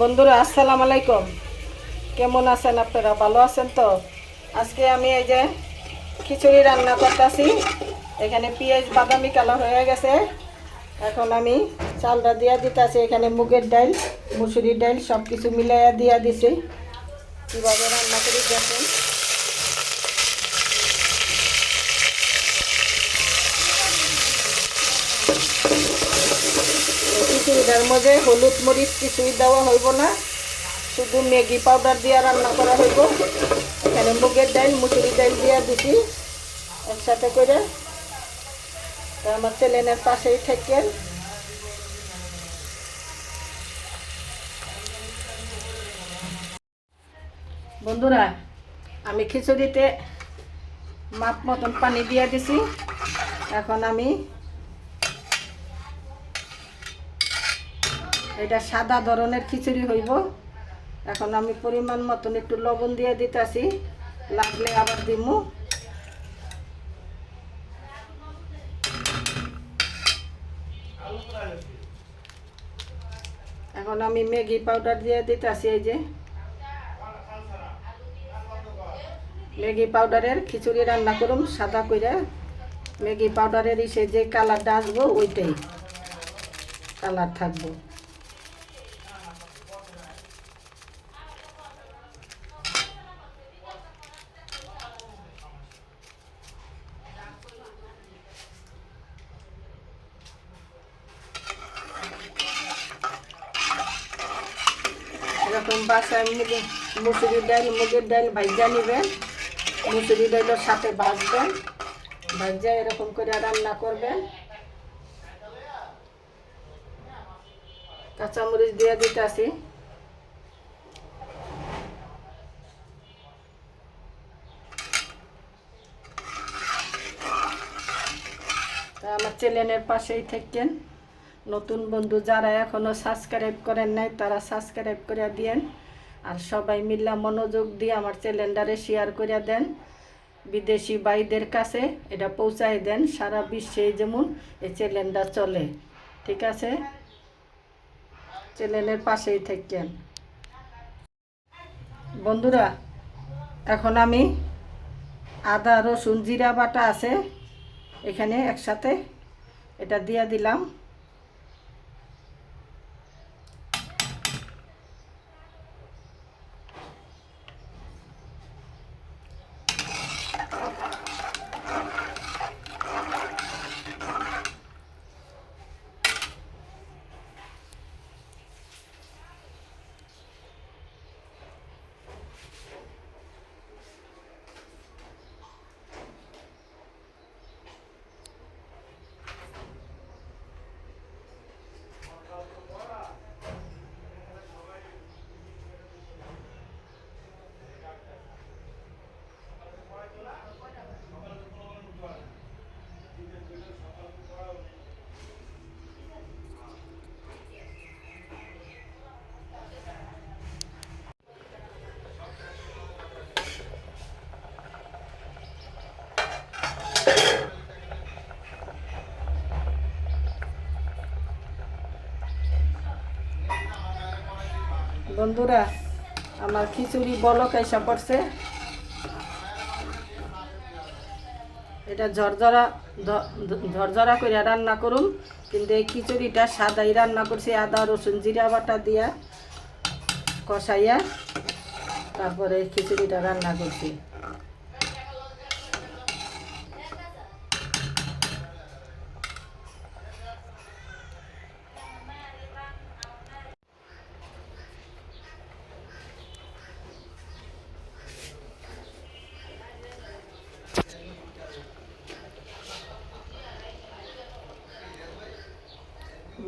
বন্ধুরা আসসালামু আলাইকুম। কেমন আছেন আপনারা? ভালো আছেন তো? আজকে আমি এই যে খিচুড়ি রান্না করতেছি। এখানে পেঁয়াজ বাদামি কালার হয়ে গেছে। এখন আমি চালটা দিয়া দিতেছি। এখানে মুগের ডাল, মুসুরির ডাল সব কিছু মিলাইয়া দিয়া দিছি। কীভাবে রান্না করি দেখুন। খিচুড়িটার মধ্যে হলুদ মরিচ কিছুই দেওয়া হইব না, শুধু ম্যাগি পাউডার দিয়ে রান্না করা হইব। এখানে মুগের ডাল, মুসুরি ডাল দিয়ে দিছি একসাথে করে। তা আমার চ্যানেলের পাশেই থাকেন। বন্ধুরা, আমি খিচুড়িতে মাপ মতন পানি দিয়ে দিছি। এখন আমি এটা সাদা ধরনের খিচুড়ি হইব। এখন আমি পরিমাণ মতন একটু লবণ দিয়ে দিতেছি, লাগলে আবার দিমু। এখন আমি ম্যাগি পাউডার দিয়ে দিতেছি। এই যে ম্যাগি পাউডারের খিচুড়ি রান্না করুম সাদা কইরা। ম্যাগি পাউডারের ইসে যে কালারটা আসবো ওইটাই কালার থাকবো। এরকম বাসায় মুসুরি ডাল, মুগের ডাল ভাজা নেবেন। মুসুরি ডালের সাথে ভাজবেন, ভাজা এরকম করে রান্না করবেন। কাঁচামরিচ দিয়ে দিতেছি। তা আমার চ্যানেলের পাশেই থাকেন। নতুন বন্ধু যারা এখনও সাবস্ক্রাইব করেন নাই তারা সাবস্ক্রাইব করে দিয়েন। আর সবাই মিলে মনোযোগ দিয়ে আমার চ্যানেলটারে শেয়ার করে দেন। বিদেশি ভাইদের কাছে এটা পৌঁছায় দেন। সারা বিশ্বে যেমন এই চ্যানেলটা চলে, ঠিক আছে? চ্যানেলের পাশেই থাকেন বন্ধুরা। এখন আমি আদা রসুন জিরা বাটা আছে এখানে একসাথে এটা দিয়ে দিলাম। বন্ধুরা, আমার খিচুড়ি বলক এসে পড়ছে। এটা ঝরঝরা ঝরঝরা করে রান্না করুন। কিন্তু এই খিচুড়িটা সাদাই রান্না করছি আদা রসুন জিরা বাটা দিয়া কষাইয়া, তারপরে খিচুড়িটা রান্না করছি।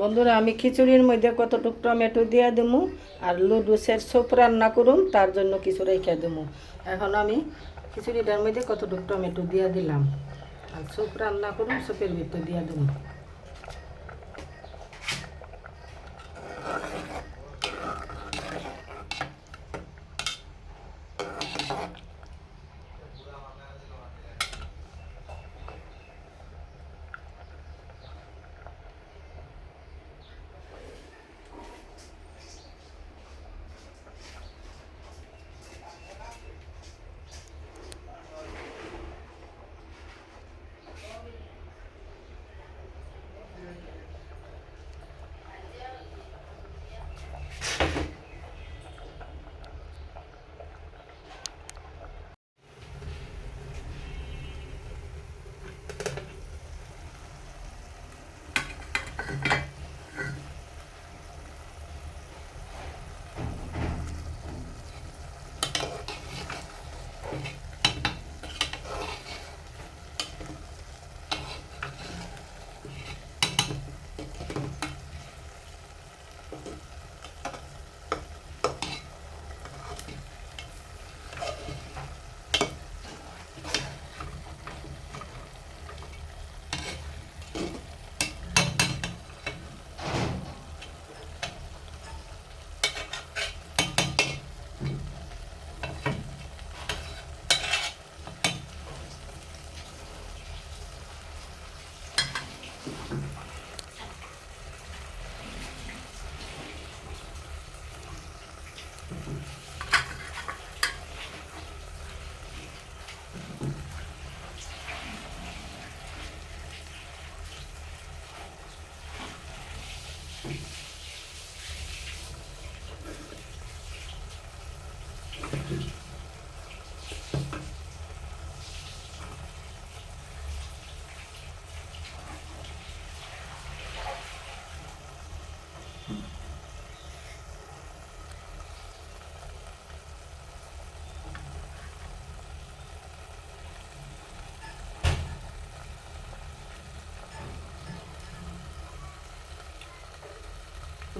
বন্ধুরা, আমি খিচুড়ির মধ্যে কতটুকু টমেটো দিয়ে দেবো আর লুডুসের স্যুপ রান্না করুন, তার জন্য কিছু রেখে দেবো। এখন আমি খিচুড়িটার মধ্যে কতটুকু টমেটো দিয়ে দিলাম আর স্যুপ রান্না করুন, স্যুপের ভিতরে দিয়ে দেবো।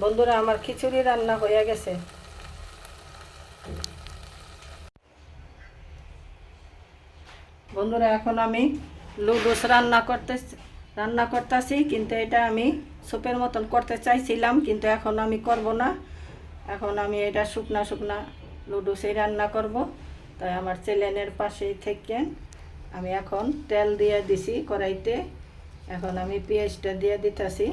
বন্ধুরা, আমার খিচুড়ি রান্না হয়ে গেছে। বন্ধুরা, এখন আমি লুডুস রান্না করতেছি, কিন্তু এটা আমি স্যুপের মতন করতে চাইছিলাম, কিন্তু এখন আমি করব না। এখন আমি এটা শুকনা শুকনা লুডুসই রান্না করব। তাই আমার চ্যানেলের পাশেই থেকে আমি এখন তেল দিয়ে দিছি কড়াইতে। এখন আমি পেঁয়াজটা দিয়ে দিতেছি।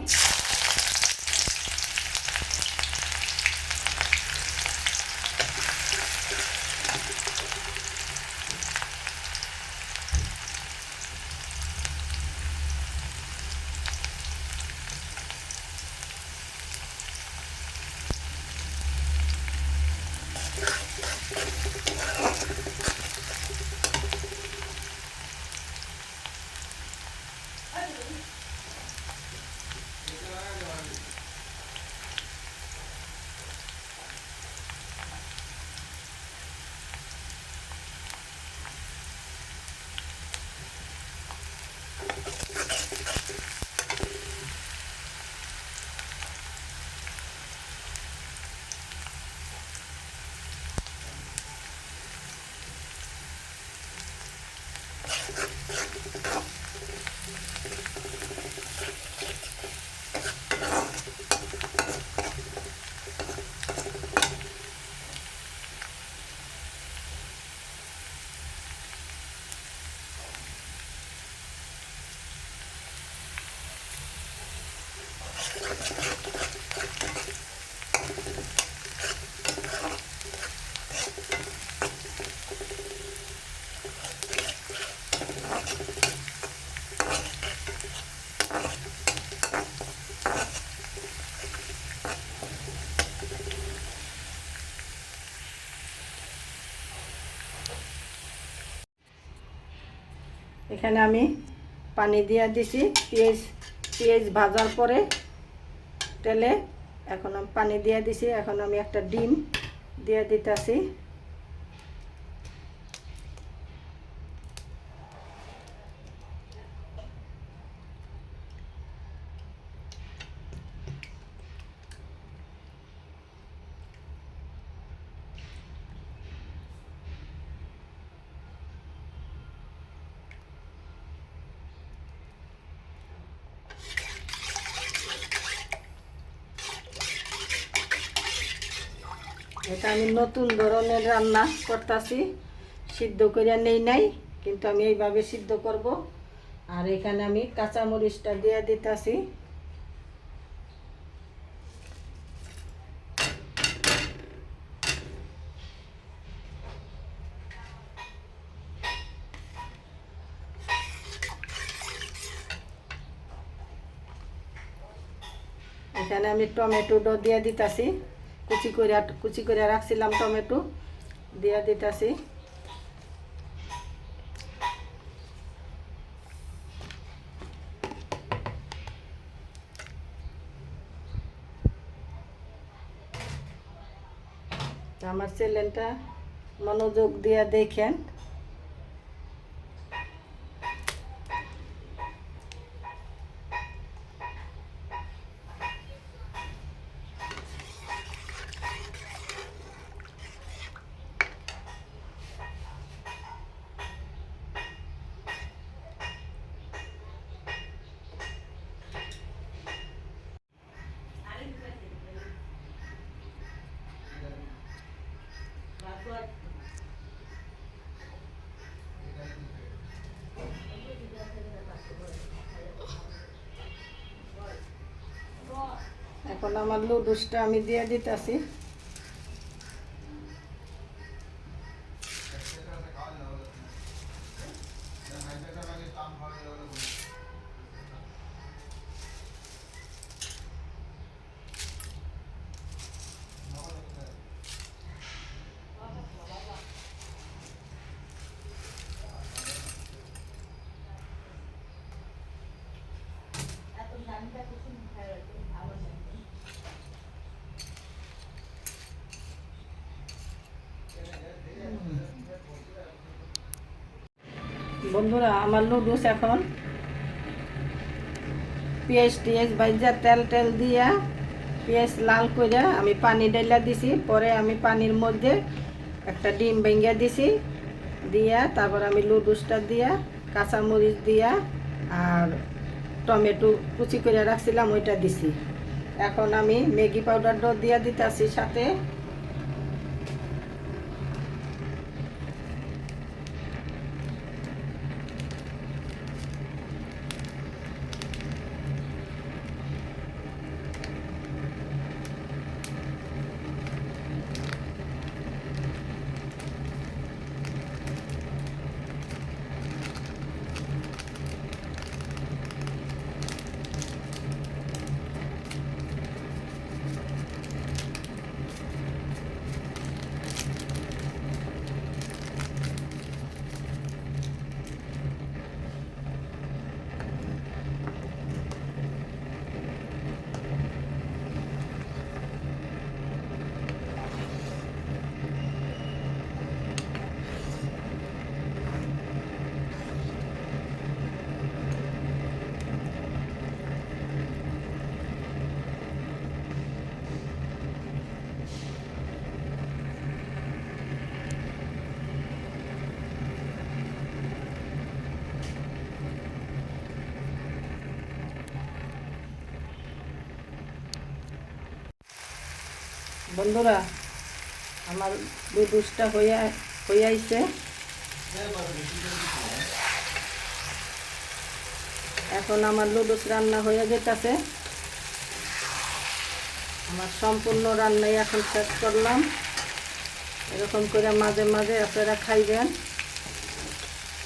এখানে আমি পানি দিয়ে দিছি পেঁয়াজ ভাজার পরে তেলে। এখন আমি পানি দিয়ে দিছি। এখন আমি একটা ডিম দিয়ে দিতেছি। এটা আমি নতুন ধরনের রান্না করতেছি, সিদ্ধ করে নেই নাই, কিন্তু আমি এইভাবে সিদ্ধ করব। আর এখানে আমি কাঁচামরিচটা দিয়ে দিতেছি। এখানে আমি টমেটোটা দিয়ে দিতেছি। কুচি করে রাখছিলাম, টমেটো দিয়ে দিতেছি। আমার চ্যানেলটা মনোযোগ দিয়ে দেখেন। এখন আমার লুডুসটা আমি দিয়ে দিতেছি। বন্ধুরা, আমার লুডুস এখন পেঁয়াজ ভাজা তেল দিয়া পেঁয়াজ লাল করে আমি পানি ঢেলা দিছি, পরে আমি পানির মধ্যে একটা ডিম ভেঙে দিছি, দিয়া তারপর আমি লুডুসটা দিয়া কাঁচামরিচ দিয়া আর টমেটো কুচি করে রাখছিলাম ওইটা দিছি। এখন আমি ম্যাগি পাউডারটাও দিয়া দিতেছি সাথে। বন্ধুরা, আমার লুডুসটা হইয়াইছে। এখন আমার লুডুস রান্না হয়ে যেতেছে। আমার সম্পূর্ণ রান্নাই এখন শেষ করলাম। এরকম করে মাঝে মাঝে আপনারা খাইবেন।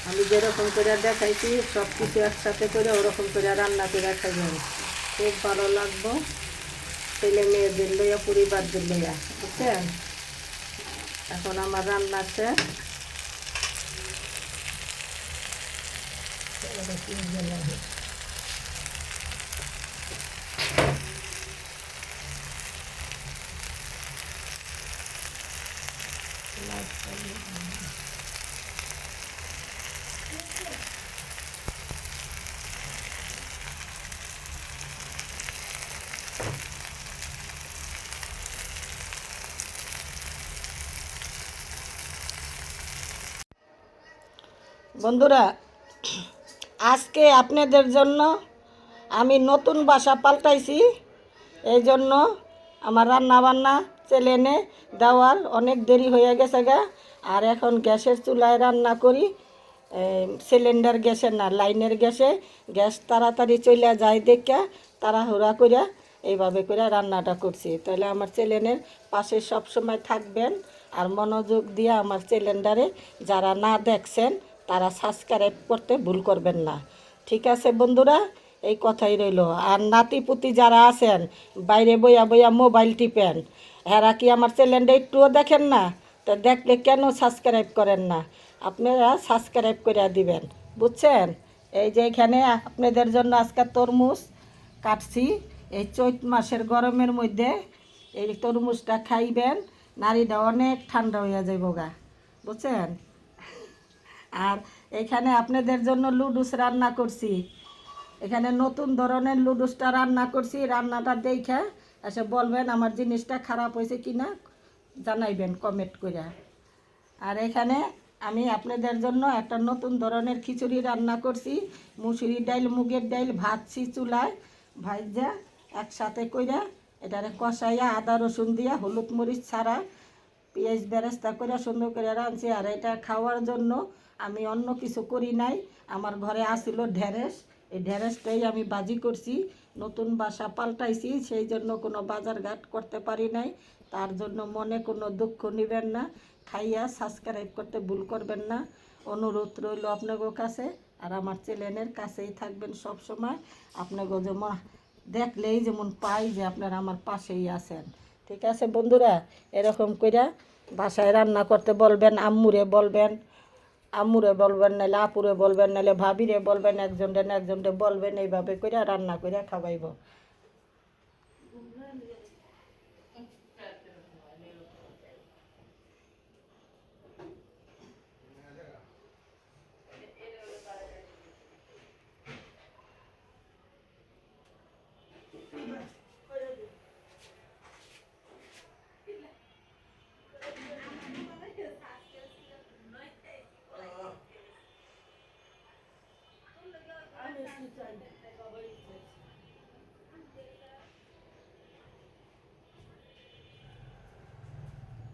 আমি যেরকম করে দেখাইছি সব কিছু একসাথে করে ওরকম করে রান্না করে খাইবেন, খুব ভালো লাগবো। ছেলে মেয়েদের লইয়া, পরিবারদের লইয়া, বুঝছেন। এখন আমার রান্না শেষ। বন্ধুরা, আজকে আপনাদের জন্য আমি নতুন বাসা পাল্টাইছি। এই জন্য আমার রান্না বান্না চ্যানেলে দেওয়ার অনেক দেরি হয়ে গেছে গা। আর এখন গ্যাসের চুলায় রান্না করি, সিলিন্ডার গ্যাসের না, লাইনের গ্যাসে। গ্যাস তাড়াতাড়ি চলে যায় দেখে তাড়াহুড়া করে এইভাবে করে রান্নাটা করছি। তাহলে আমার চ্যানেলের পাশে সবসময় থাকবেন আর মনোযোগ দিয়ে আমার চ্যানেলটারে যারা না দেখছেন তারা সাবস্ক্রাইব করতে ভুল করবেন না। ঠিক আছে বন্ধুরা, এই কথাই রইল। আর নাতিপুতি যারা আছেন বাইরে বইয়া বইয়া মোবাইল টিপেন, এরা কি আমার চ্যানেলটা একটুও দেখেন না? তো দেখলে কেন সাবস্ক্রাইব করেন না? আপনারা সাবস্ক্রাইব করে দিবেন, বুঝছেন। এই যে এখানে আপনাদের জন্য আজকে তরমুজ কাটছি। এই চৈত মাসের গরমের মধ্যে এই তরমুজটা খাইবেন, নারীটা অনেক ঠান্ডা হইয়া যাইব গা, বুঝছেন। আর এখানে আপনাদের জন্য লুডুস রান্না করছি। এখানে নতুন ধরনের লুডুসটা রান্না করছি। রান্নাটা দেখে এসে বলবেন আমার জিনিসটা খারাপ হয়েছে কি না, জানাইবেন কমেন্ট করে। আর এখানে আমি আপনাদের জন্য একটা নতুন ধরনের খিচুড়ি রান্না করছি। মুসুরি ডাইল, মুগের ডাইল ভাজছি চুলায়, ভাজা একসাথে কইরা এটারে কষাইয়া আদা রসুন দিয়া হলুদ মরিচ ছাড়া পেঁয়াজ বেরেস্তা করে সুন্দর করে রাঁধছি। আর এটা খাওয়ার জন্য আমি অন্য কিছু করি নাই। আমার ঘরে আসিল ঢেঁড়স, এই ঢেঁড়সটাই আমি বাজি করছি। নতুন বাসা পাল্টাইছি, সেই জন্য কোনো বাজার ঘাট করতে পারি নাই। তার জন্য মনে কোনো দুঃখ নেবেন না। খাইয়া সাবস্ক্রাইব করতে ভুল করবেন না, অনুরোধ রইল আপনাদের কাছে। আর আমার চ্যানেলের কাছেই থাকবেন সব সময়। আপনাকে যেমন দেখলেই যেমন পাই যে আপনারা আমার পাশেই আছেন। ঠিক আছে বন্ধুরা, এরকম কইরা বাসায় রান্না করতে বলবেন, আম্মুরে বলবেন নাহলে আপুরে বলবেন, নাহলে ভাবিরে বলবেন, একজনটা না একজনটা বলবেন। এইভাবে করে রান্না করে খাওয়াইব।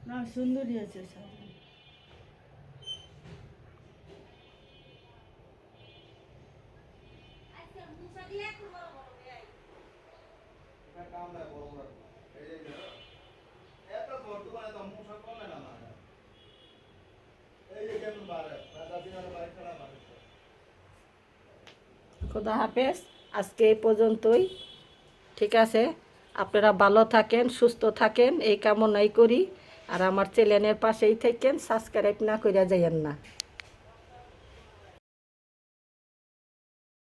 না সুন্দরই আছে শাড়ি। খোদা হাফেজ, আজকে এই পর্যন্তই। ঠিক আছে, আপনারা ভালো থাকেন, সুস্থ থাকেন এই কামনাই করি। আর আমার চ্যানেলের পাশেই থাকেন, সাবস্ক্রাইব না কইরা যাইয়েন না।